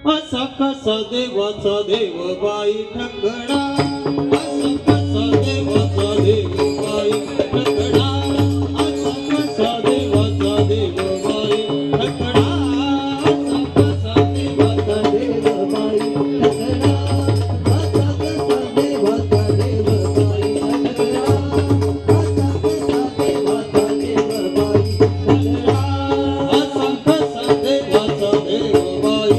असा कसा देवाचा देव बाई ठकडा, असा कसा देवाचा देव बाई ठकडा, असा कसा देवाचा देव बाई ठकडा, असा कसा देवाचा देव बाई ठकडा, असा कसा देवाचा देव बाई ठकडा, असा कसा देवाचा देव बाई ठकडा, असा कसा देवाचा देव बाई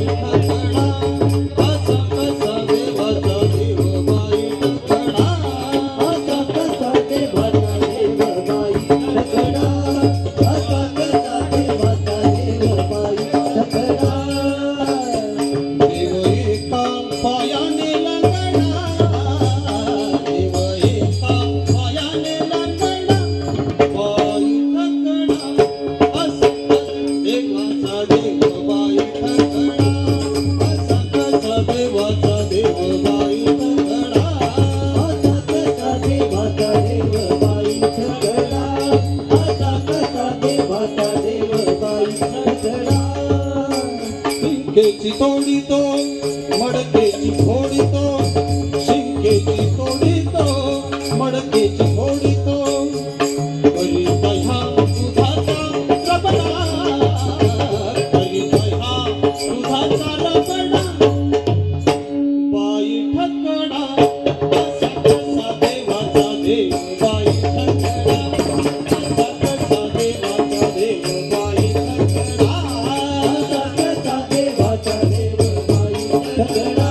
शिंकेची तोडी तो मडकेची फोडी तो, शिंकेची तोडी तो मडकेची फोडी तो, करीत ह्या दुधाचा रबडा, करीत ह्या दुधाचा रबडा, बाई ठकडा, असा कसा देवाचा देव बाई ठकडा, असा कसा देवाचा देव बाई ठकडा, असा कसा देवाचा देव बाई ठकडा,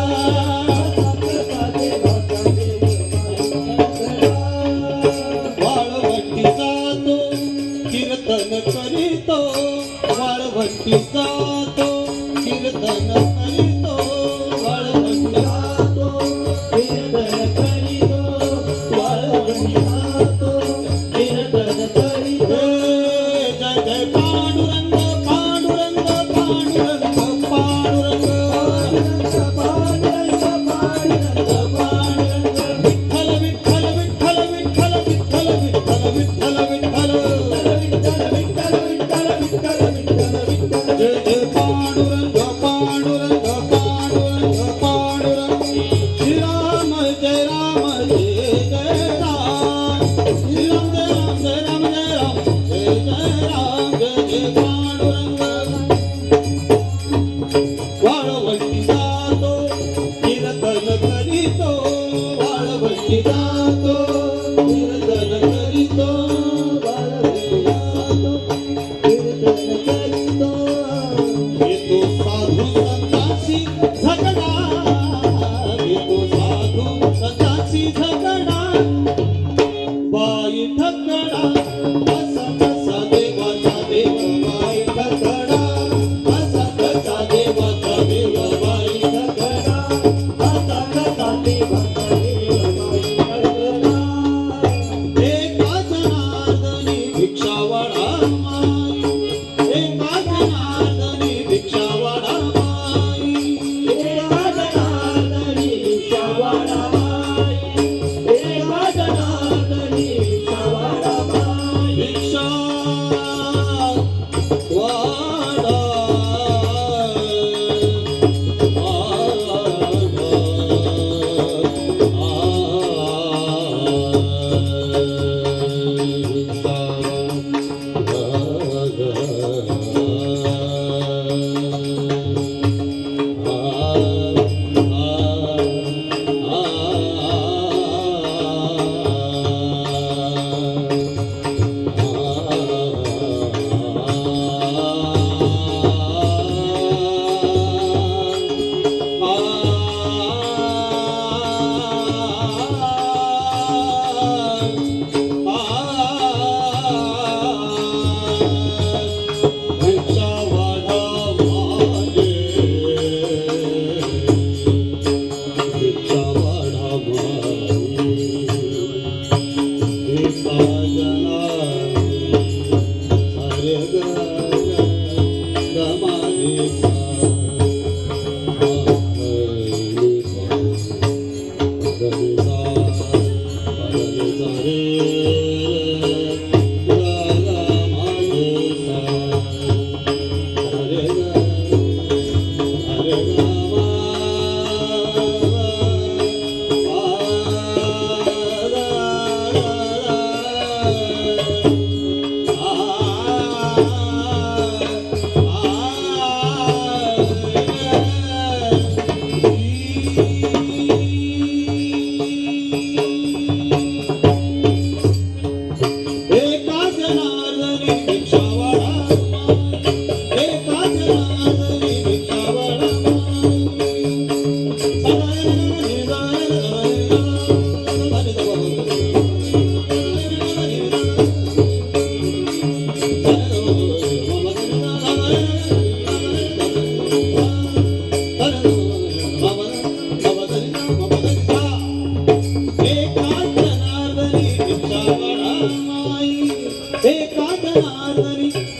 असा कसा देवाचा देव बाई ठकडा. वाळवंटी जातो कीर्तन करीतो, वाळवंटी जातो कीर्तन करीतो, वाळवंटी जातो कीर्तन करीतो, वाळवंटी जातो कीर्तन करीतो. जय जय पांडुरंग पांडुरंग पांडुरंग पांडुरंग पांडुरंग पांडुरंग पांडुरंग, विठ्ठल विठ्ठल विठ्ठल विठ्ठल विठ्ठल विठ्ठल विठ्ठल विठ्ठल विठ्ठल विठ्ठल विठ्ठल विठ्ठल विठ्ठल. जय जय पांडुरंग पांडुरंग पांडुरंग पांडुरंग, श्रीराम जय राम जय जय राम, श्रीराम जय राम जय राम जय राम जय जय राम, जय जय पांडुरंग. वाळवंटी जातो कीर्तन करीतो, वाळवंटी जातो कीर्तन करीतो, वाळवंटी जातो कीर्तन करीतो. येतो साधू संतांशी झगडा, येतो साधू संतांशी झगडा, बाई ठकडा, असा कसा देवाचा देव बाई ठकडा, असा कसा देवाचा देव बाई ठकडा, असा कसा देवाचा देव बाई ठकडा.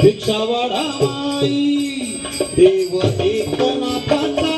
भिक्षा वाढा माई देव एकनाथाचा